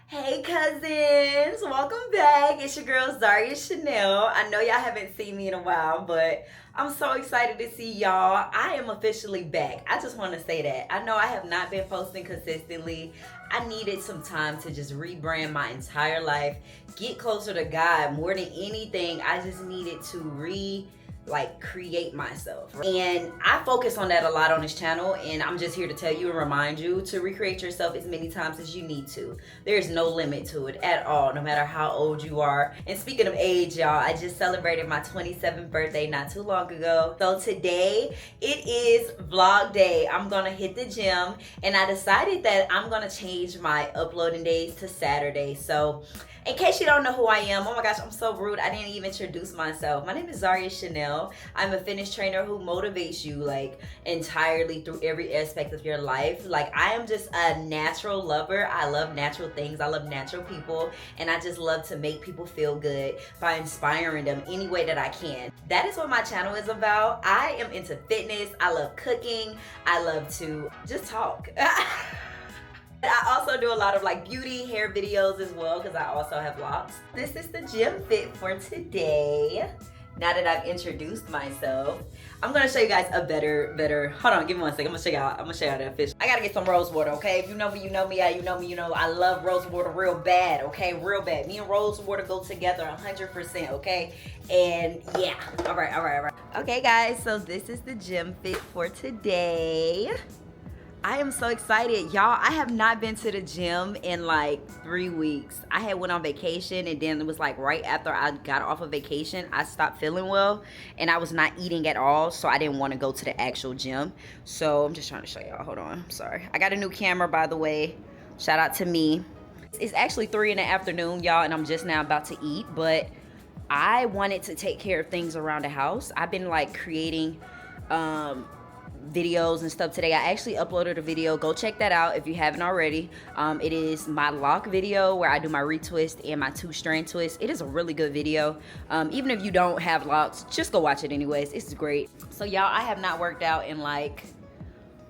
Hey cousins, welcome back. It's your girl Zaria Chanel. I know y'all haven't seen me in a while, but I'm so excited to see y'all. I am officially back. I just want to say that. I know I have not been posting consistently. I needed some time to just rebrand my entire life, get closer to God more than anything. I just needed to create myself, and I focus on that a lot on this channel, and I'm just here to tell you and remind you to recreate yourself as many times as you need to. There's no limit to it at all, no matter how old you are. And speaking of age, y'all, I just celebrated my 27th birthday not too long ago, so today it is vlog day. I'm gonna hit the gym, and I decided that I'm gonna change my uploading days to Saturday. So in case you don't know who I am, oh my gosh, I'm so rude. I didn't even introduce myself. My name is Zaria Chanel. I'm a fitness trainer who motivates you entirely through every aspect of your life. I am just a natural lover. I love natural things. I love natural people. And I just love to make people feel good by inspiring them any way that I can. That is what my channel is about. I am into fitness. I love cooking. I love to just talk. I also do a lot of beauty hair videos as well because I also have locks. This is the gym fit for today. Now that I've introduced myself, I'm gonna show you guys a better, hold on, give me one second. I'm gonna show y'all that fish. I gotta get some rose water, okay? If you know me, you know me. You know me, you know I love rose water real bad, okay? Real bad. Me and rose water go together 100%, okay? And yeah, all right. Okay guys, so this is the gym fit for today. I am so excited, y'all. I have not been to the gym in 3 weeks. I had went on vacation, and then it was right after I got off of vacation, I stopped feeling well, and I was not eating at all, so I didn't want to go to the actual gym. So I'm just trying to show y'all. Hold on, I'm sorry. I got a new camera, by the way. Shout out to me. It's actually 3 in the afternoon, y'all, and I'm just now about to eat, but I wanted to take care of things around the house. I've been creating videos and stuff today. I actually uploaded a video. Go check that out if you haven't already. It is my lock video where I do my retwist and my 2-strand twist. It is a really good video. Even if you don't have locks, just go watch it anyways. It's great. So y'all, I have not worked out in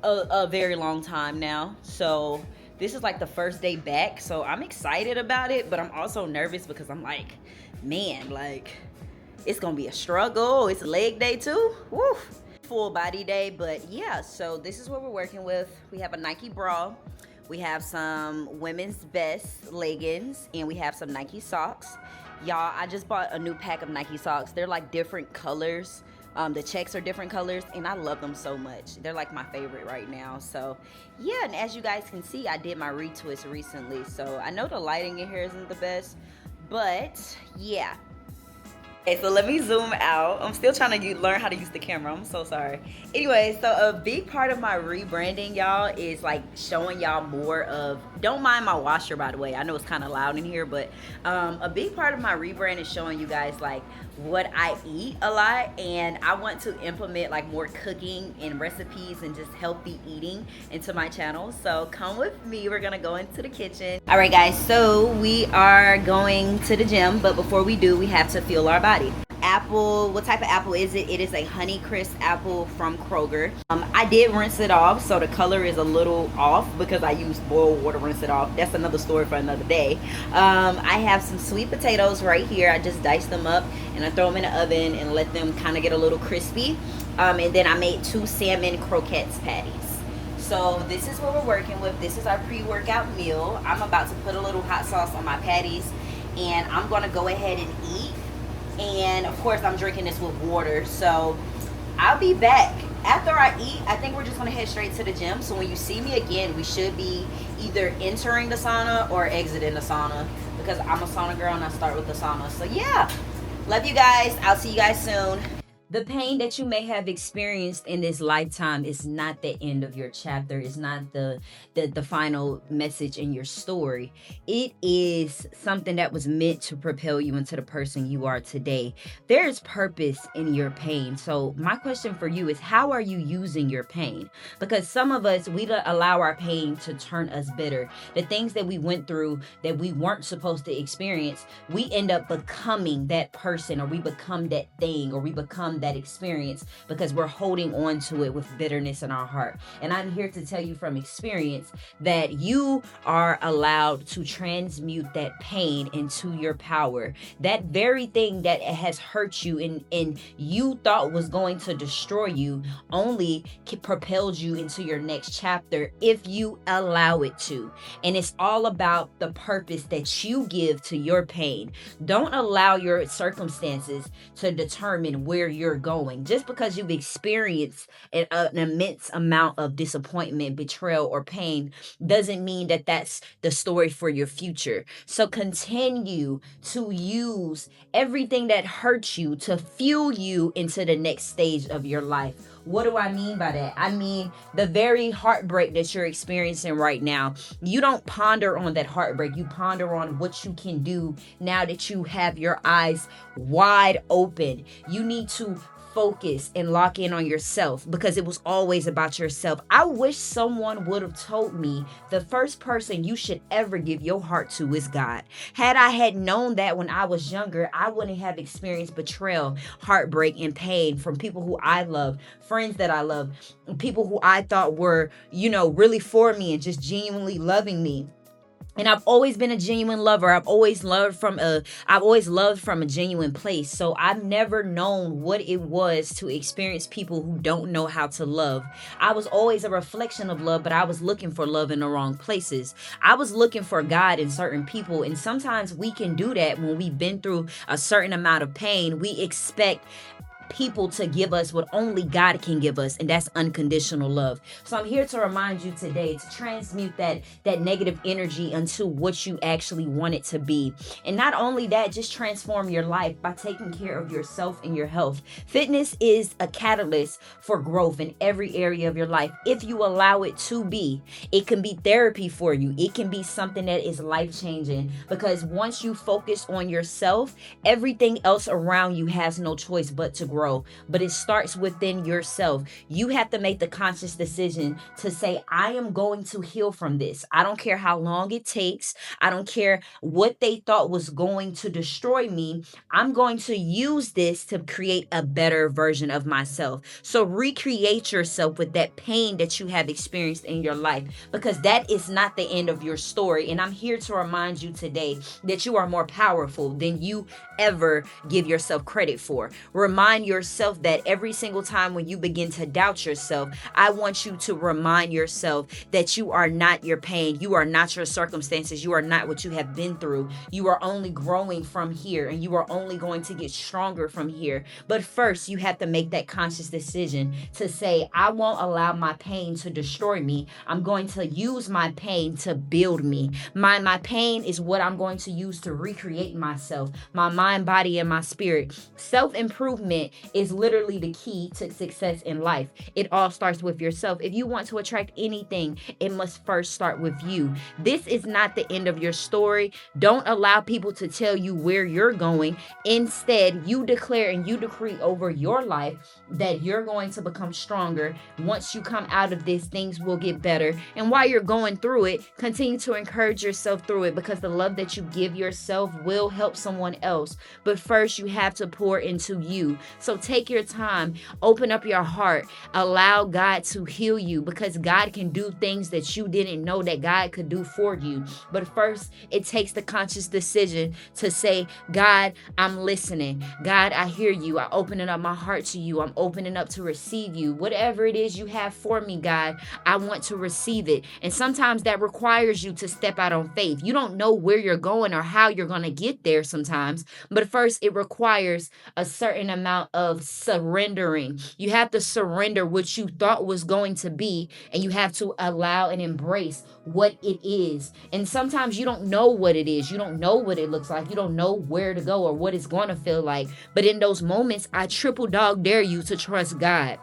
a very long time now. So this is the first day back. So I'm excited about it, but I'm also nervous because I'm man, it's gonna be a struggle. It's leg day too. Woo. Full body day, but yeah, so this is what we're working with. We have a Nike bra, we have some women's vest leggings, and we have some Nike socks. Y'all, I just bought a new pack of Nike socks. They're different colors. The checks are different colors, and I love them so much. They're my favorite right now. So yeah, and as you guys can see, I did my retwist recently, so I know the lighting in here isn't the best, but yeah. Okay, so let me zoom out. I'm still trying to learn how to use the camera. I'm so sorry. Anyway, so a big part of my rebranding, y'all, is showing y'all more of, don't mind my washer, by the way. I know it's kind of loud in here, but a big part of my rebrand is showing you guys what I eat a lot, and I want to implement more cooking and recipes and just healthy eating into my channel. So come with me. We're gonna go into the kitchen. All right guys, so we are going to the gym, but before we do, we have to fuel our body. Apple, what type of apple is it? It is a Honeycrisp apple from Kroger. I did rinse it off, so the color is a little off because I used boiled water to rinse it off. That's another story for another day. I have some sweet potatoes right here. I just diced them up and I throw them in the oven and let them kind of get a little crispy. And then I made 2 salmon croquettes patties. So this is what we're working with. This is our pre-workout meal. I'm about to put a little hot sauce on my patties, and I'm gonna go ahead and eat. And of course I'm drinking this with water, so I'll be back after I eat. I think we're just gonna head straight to the gym, so when you see me again, we should be either entering the sauna or exiting the sauna, because I'm a sauna girl and I start with the sauna. So yeah, love you guys. I'll see you guys soon. The pain that you may have experienced in this lifetime is not the end of your chapter. It's not the final message in your story. It is something that was meant to propel you into the person you are today. There is purpose in your pain. So my question for you is, how are you using your pain? Because some of us, we allow our pain to turn us bitter. The things that we went through that we weren't supposed to experience, we end up becoming that person, or we become that thing, or we become from that experience because we're holding on to it with bitterness in our heart. And I'm here to tell you from experience that you are allowed to transmute that pain into your power. That very thing that has hurt you and you thought was going to destroy you only propels you into your next chapter if you allow it to. And it's all about the purpose that you give to your pain. Don't allow your circumstances to determine where you're going. Just because you've experienced an immense amount of disappointment, betrayal, or pain doesn't mean that that's the story for your future. So continue to use everything that hurts you to fuel you into the next stage of your life. What do I mean by that? I mean, the very heartbreak that you're experiencing right now, you don't ponder on that heartbreak. You ponder on what you can do now that you have your eyes wide open. You need to focus and lock in on yourself because it was always about yourself. I wish someone would have told me the first person you should ever give your heart to is God. Had I had known that when I was younger, I wouldn't have experienced betrayal, heartbreak, and pain from people who I loved, friends that I loved, people who I thought were, really for me and just genuinely loving me. And I've always been a genuine lover. I've always loved from a genuine place. So I've never known what it was to experience people who don't know how to love. I was always a reflection of love, but I was looking for love in the wrong places. I was looking for God in certain people. And sometimes we can do that when we've been through a certain amount of pain. We expect people to give us what only God can give us, and that's unconditional love. So I'm here to remind you today to transmute that negative energy into what you actually want it to be. And not only that, just transform your life by taking care of yourself and your health. Fitness is a catalyst for growth in every area of your life if you allow it to be. It can be therapy for you. It can be something that is life-changing because once you focus on yourself, everything else around you has no choice but to grow. But it starts within yourself. You have to make the conscious decision to say, I am going to heal from this. I don't care how long it takes. I don't care what they thought was going to destroy me. I'm going to use this to create a better version of myself. So recreate yourself with that pain that you have experienced in your life, because that is not the end of your story. And I'm here to remind you today that you are more powerful than you ever give yourself credit for. Remind yourself that every single time when you begin to doubt yourself, I want you to remind yourself that you are not your pain. You are not your circumstances. You are not what you have been through. You are only growing from here, and you are only going to get stronger from here. But first, you have to make that conscious decision to say, I won't allow my pain to destroy me. I'm going to use my pain to build me. My pain is what I'm going to use to recreate myself, my mind, body, and my spirit. Self-improvement is literally the key to success in life. It all starts with yourself. If you want to attract anything, it must first start with you. This is not the end of your story. Don't allow people to tell you where you're going. Instead, you declare and you decree over your life that you're going to become stronger. Once you come out of this, things will get better. And while you're going through it, continue to encourage yourself through it, because the love that you give yourself will help someone else. But first, you have to pour into you. So take your time, open up your heart, allow God to heal you, because God can do things that you didn't know that God could do for you. But first, it takes the conscious decision to say, God, I'm listening. God, I hear you. I'm opening up my heart to you. I'm opening up to receive you. Whatever it is you have for me, God, I want to receive it. And sometimes that requires you to step out on faith. You don't know where you're going or how you're going to get there sometimes. But first, it requires a certain amount of surrendering. You have to surrender what you thought was going to be, and you have to allow and embrace what it is. And sometimes you don't know what it is. You don't know what it looks like. You don't know where to go or what it's going to feel like. But in those moments, I triple dog dare you to trust God.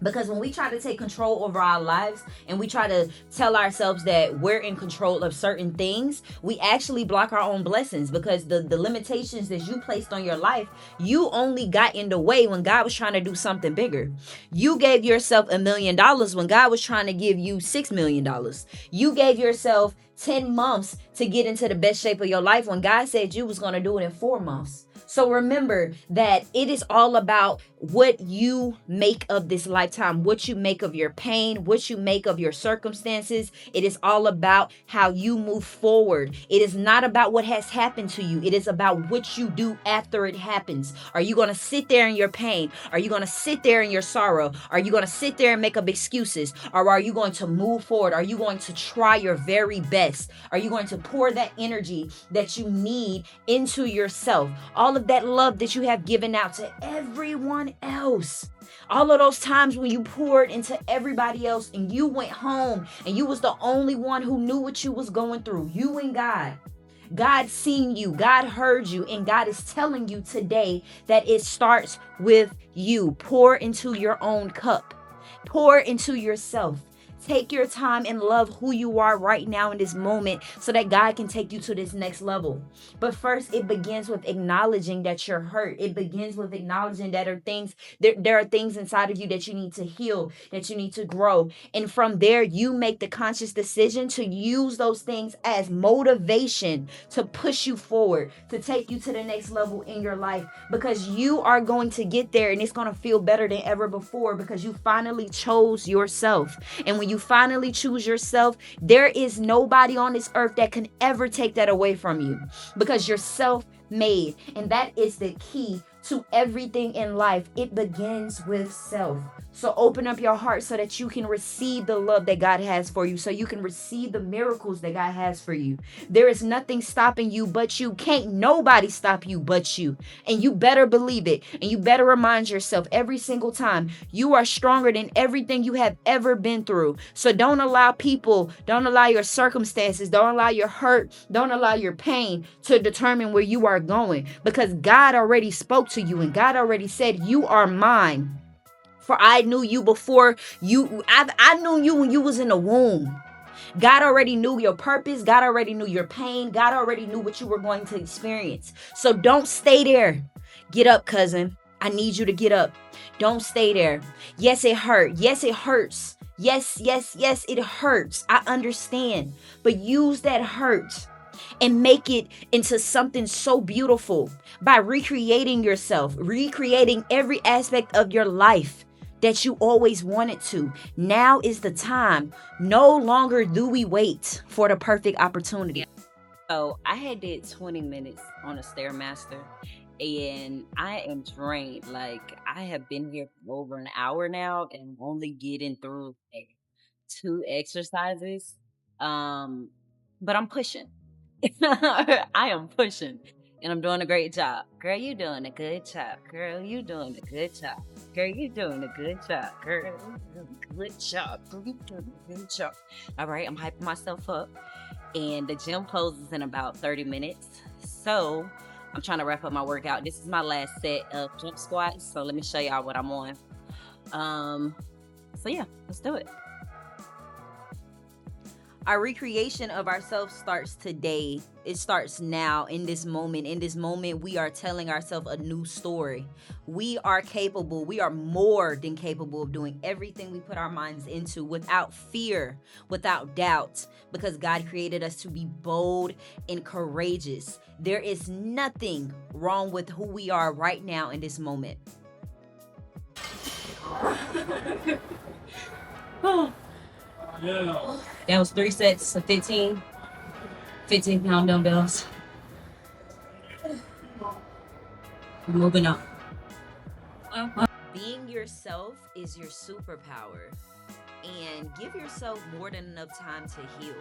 Because when we try to take control over our lives and we try to tell ourselves that we're in control of certain things, we actually block our own blessings, because the limitations that you placed on your life, you only got in the way when God was trying to do something bigger. You gave yourself $1 million when God was trying to give you $6 million. You gave yourself 10 months to get into the best shape of your life when God said you was going to do it in 4 months. So remember that it is all about what you make of this lifetime, what you make of your pain, what you make of your circumstances. It is all about how you move forward. It is not about what has happened to you. It is about what you do after it happens. Are you going to sit there in your pain? Are you going to sit there in your sorrow? Are you going to sit there and make up excuses? Or are you going to move forward? Are you going to try your very best? Are you going to pour that energy that you need into yourself? All of that love that you have given out to everyone else. All of those times when you poured into everybody else and you went home and you was the only one who knew what you was going through. You and God. God seen you, God heard you, and God is telling you today that it starts with you. Pour into your own cup. Pour into yourself. Take your time and love who you are right now in this moment so that God can take you to this next level. But first, it begins with acknowledging that you're hurt. It begins with acknowledging that there are things inside of you that you need to heal, that you need to grow. And from there, you make the conscious decision to use those things as motivation to push you forward, to take you to the next level in your life, because you are going to get there and it's going to feel better than ever before because you finally chose yourself. And when you finally choose yourself, there is nobody on this earth that can ever take that away from you because you're self-made. And that is the key to everything in life. It begins with self. So open up your heart so that you can receive the love that God has for you, so you can receive the miracles that God has for you. There is nothing stopping you but you. Can't nobody stop you but you. And you better believe it. And you better remind yourself every single time you are stronger than everything you have ever been through. So don't allow people, don't allow your circumstances, don't allow your hurt, don't allow your pain to determine where you are going, because God already spoke to you and God already said, you are mine. For I knew you before I knew you when you was in the womb. God already knew your purpose. God already knew your pain. God already knew what you were going to experience. So don't stay there. Get up, cousin. I need you to get up. Don't stay there. Yes, it hurt. Yes, it hurts. Yes, it hurts. I understand. But use that hurt and make it into something so beautiful by recreating yourself, recreating every aspect of your life that you always wanted to. Now is the time. No longer do we wait for the perfect opportunity. So I had did 20 minutes on a Stairmaster and I am drained. Like, I have been here for over an hour now and I'm only getting through like 2 exercises. Um, but I'm pushing. I am pushing and I'm doing a great job. Girl, you doing a good job. Girl, you doing a good job. Girl, you doing a good job. Girl, you doing a good job. Girl, you doing a good job. All right, I'm hyping myself up. And the gym closes in about 30 minutes. So I'm trying to wrap up my workout. This is my last set of jump squats. So let me show y'all what I'm on. So yeah, let's do it. Our recreation of ourselves starts today. It starts now, in this moment. In this moment, we are telling ourselves a new story. We are capable. We are more than capable of doing everything we put our minds into without fear, without doubt, because God created us to be bold and courageous. There is nothing wrong with who we are right now in this moment. That was 3 sets of 15-pound dumbbells. Moving on. Being yourself is your superpower. And give yourself more than enough time to heal.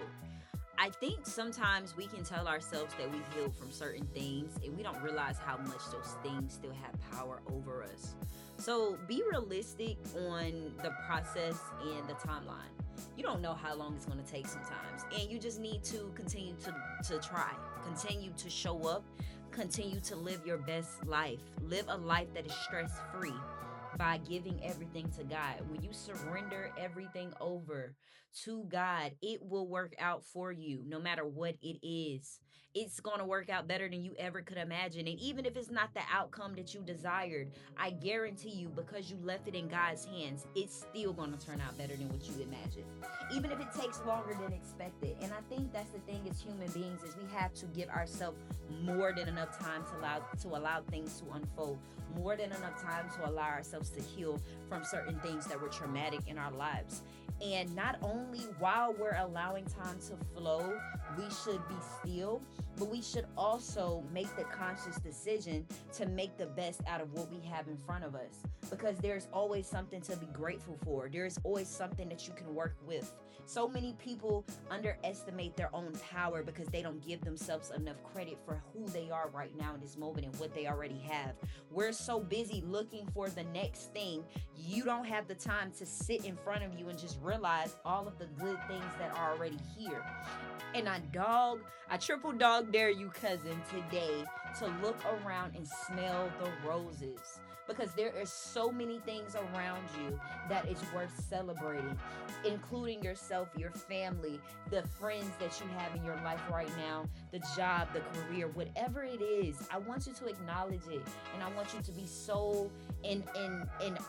I think sometimes we can tell ourselves that we've healed from certain things and we don't realize how much those things still have power over us. So be realistic on the process and the timeline. You don't know how long it's going to take sometimes, and you just need to continue to try, continue to show up, continue to live your best life. Live a life that is stress-free by giving everything to God. When you surrender everything over to God, it will work out for you no matter what it is. It's going to work out better than you ever could imagine. And even if it's not the outcome that you desired, I guarantee you, because you left it in God's hands, it's still going to turn out better than what you imagined, even if it takes longer than expected. And I think that's the thing as human beings, is we have to give ourselves more than enough time to allow things to unfold, more than enough time to allow ourselves to heal from certain things that were traumatic in our lives. And not only while we're allowing time to flow, we should be still, but we should also make the conscious decision to make the best out of what we have in front of us, because there's always something to be grateful for. There's always something that you can work with. So many people underestimate their own power because they don't give themselves enough credit for who they are right now in this moment and what they already have. We're so busy looking for the next thing, you don't have the time to sit in front of you and just realize all of the good things that are already here. And I triple dog dare you, cousin, today to look around and smell the roses, because there are so many things around you that is worth celebrating, including yourself, your family, the friends that you have in your life right now, the job, the career, whatever it is. I want you to acknowledge it, and I want you to be so in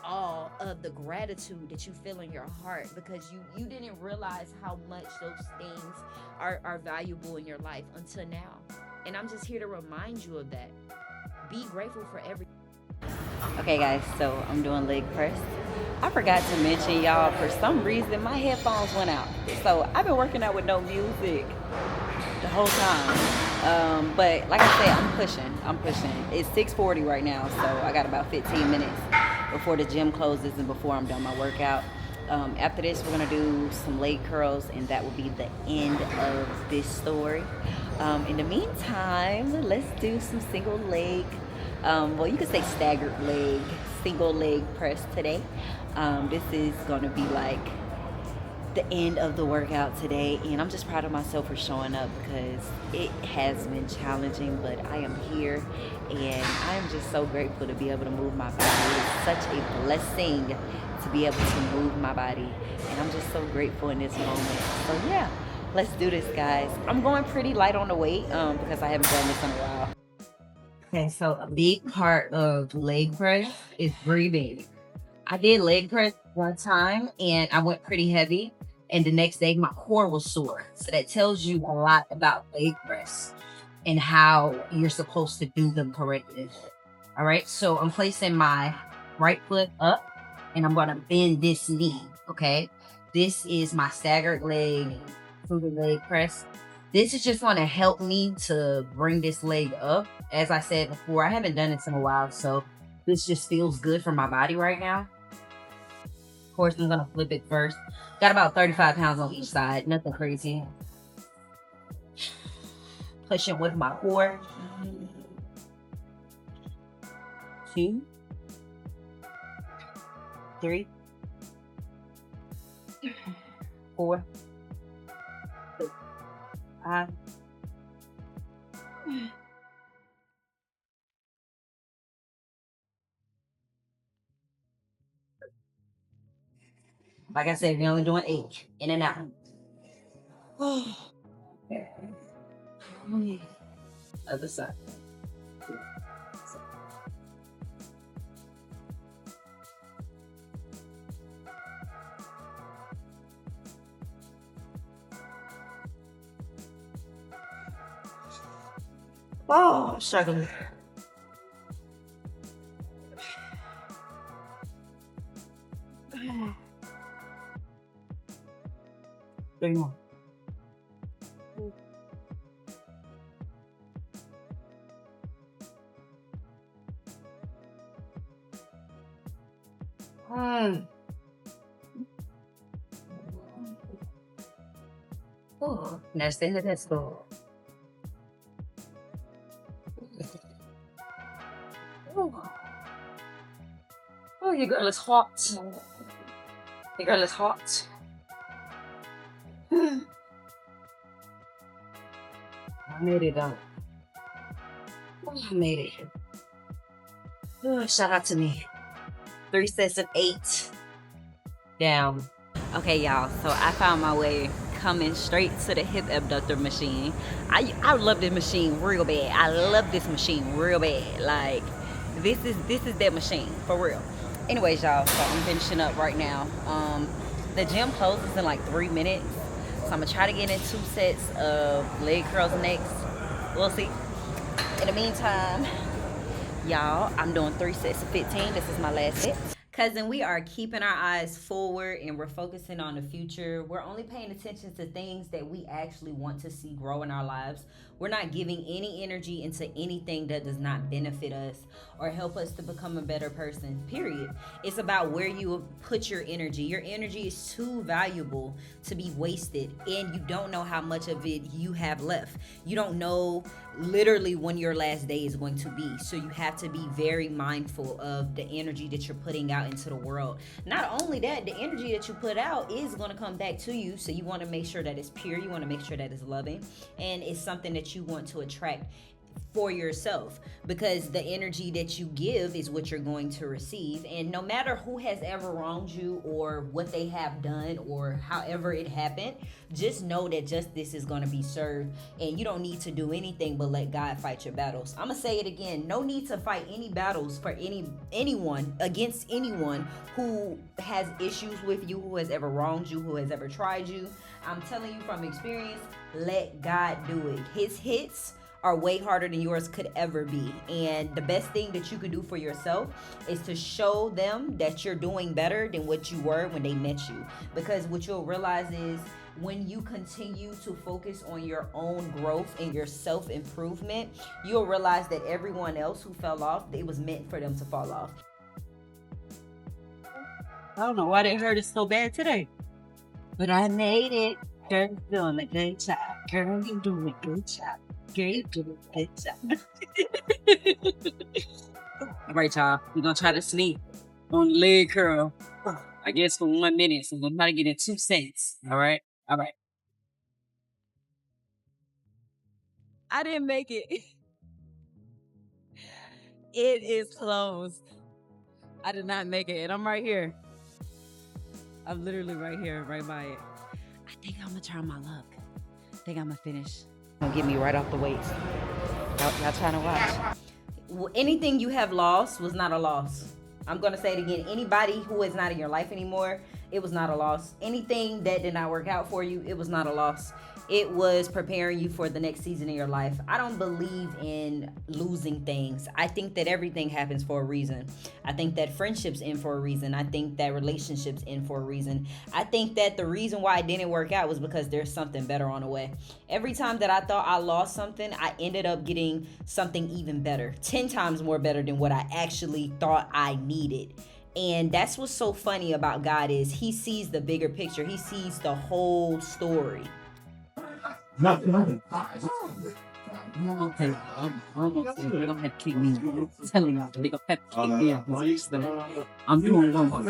awe of the gratitude that you feel in your heart, because you didn't realize how much those things are valuable in your life until now. And I'm just here to remind you of that. Be grateful for everything. Okay guys, so I'm doing leg press. I forgot to mention, y'all, for some reason my headphones went out. So I've been working out with no music the whole time. But like I said, I'm pushing. It's 6:40 right now, so I got about 15 minutes before the gym closes and before I'm done my workout. After this, we're gonna do some leg curls, and that will be the end of this story. In the meantime, let's do some single leg, well, you could say staggered leg, single leg press today. This is gonna be like the end of the workout today, and I'm just proud of myself for showing up, because it has been challenging, but I am here, and I am just so grateful to be able to move my body. It's such a blessing to be able to move my body, and I'm just so grateful in this moment. So yeah, let's do this, guys. I'm going pretty light on the weight because I haven't done this in a while. Okay, so a big part of leg press is breathing. I did leg press one time and I went pretty heavy, and the next day my core was sore. So that tells you a lot about leg press and how you're supposed to do them correctly. All right, so I'm placing my right foot up and I'm gonna bend this knee, okay? This is my staggered leg, through the leg press. This is just gonna help me to bring this leg up. As I said before, I haven't done this in a while, so this just feels good for my body right now. Of course, I'm gonna flip it first. Got about 35 pounds on each side, nothing crazy. Push it with my core. 2, 3, 4, 5. Like I said, we're only doing 8 in and out. Other side. Oh, I'm struggling. Three more. Oh, that's the end of that school. Oh, your girl is hot. Your girl is hot. I made it up. I made it. Oh, shout out to me. 3 sets of 8 down. Okay, y'all, so I found my way coming straight to the hip abductor machine. I love this machine real bad. I love this machine real bad. Like, this is that machine for real. Anyways, y'all, so I'm finishing up right now. The gym closes in like 3 minutes, so I'm gonna try to get in 2 sets of leg curls next. We'll see. In the meantime, y'all, I'm doing 3 sets of 15. This is my last set. Cousin, we are keeping our eyes forward and we're focusing on the future. We're only paying attention to things that we actually want to see grow in our lives. We're not giving any energy into anything that does not benefit us or help us to become a better person, period. It's about where you put your energy. Your energy is too valuable to be wasted, and you don't know how much of it you have left. You don't know literally when your last day is going to be. So you have to be very mindful of the energy that you're putting out into the world. Not only that, the energy that you put out is going to come back to you. So you want to make sure that it's pure. You want to make sure that it's loving, and it's something that you want to attract for yourself, because the energy that you give is what you're going to receive. And no matter who has ever wronged you or what they have done or however it happened, just know that justice is going to be served, and you don't need to do anything but let God fight your battles. I'm gonna say it again: no need to fight any battles for anyone against anyone who has issues with you, who has ever wronged you, who has ever tried you. I'm telling you from experience, let God do it. His hits are way harder than yours could ever be. And the best thing that you can do for yourself is to show them that you're doing better than what you were when they met you. Because what you'll realize is, when you continue to focus on your own growth and your self-improvement, you'll realize that everyone else who fell off, it was meant for them to fall off. I don't know why they hurt it so bad today, but I made it. Girl, you're doing a good job. Girl, you're doing a good job. Girl, you're doing a good job. All right, y'all. We're going to try to sleep on the leg curl, I guess, for 1 minute. So we're going to try to get in 2 sets. All right? All right. I didn't make it. It is closed. I did not make it. And I'm right here. I'm literally right here, right by it. I think I'm going to try my luck. I think I'm going to finish. Gonna get me right off the weights. Y'all trying to watch. Anything you have lost was not a loss. I'm gonna say it again. Anybody who is not in your life anymore, it was not a loss. Anything that did not work out for you, it was not a loss. It was preparing you for the next season of your life. I don't believe in losing things. I think that everything happens for a reason. I think that friendships end for a reason. I think that relationships end for a reason. I think that the reason why it didn't work out was because there's something better on the way. Every time that I thought I lost something, I ended up getting something even better, 10 times more better than what I actually thought I needed. And that's what's so funny about God, is he sees the bigger picture. He sees the whole story. Okay, they don't have to keep me telling y'all. They don't have to keep me up. I'm doing one.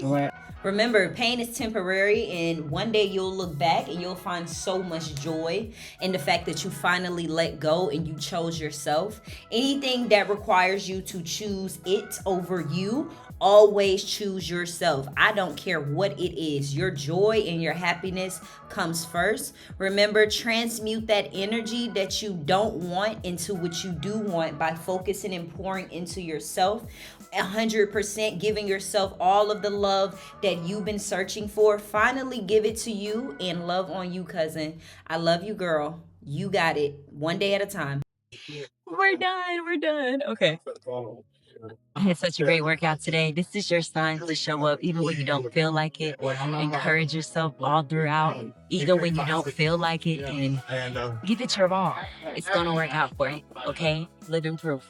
All right. Remember, pain is temporary, and one day you'll look back and you'll find so much joy in the fact that you finally let go and you chose yourself. Anything that requires you to choose it over you, always choose yourself. I don't care what it is. Your joy and your happiness comes first. Remember, transmute that energy that you don't want into what you do want by focusing and pouring into yourself. 100% giving yourself all of the love that you've been searching for. Finally give it to you, and love on you, cousin. I love you, girl. You got it. One day at a time. We're done. We're done. Okay. I had such a great workout today. This is your sign to show up even when you don't feel like it. Encourage yourself all throughout, even when you don't feel like it, and give it your all. It's going to work out for you, okay? Living proof.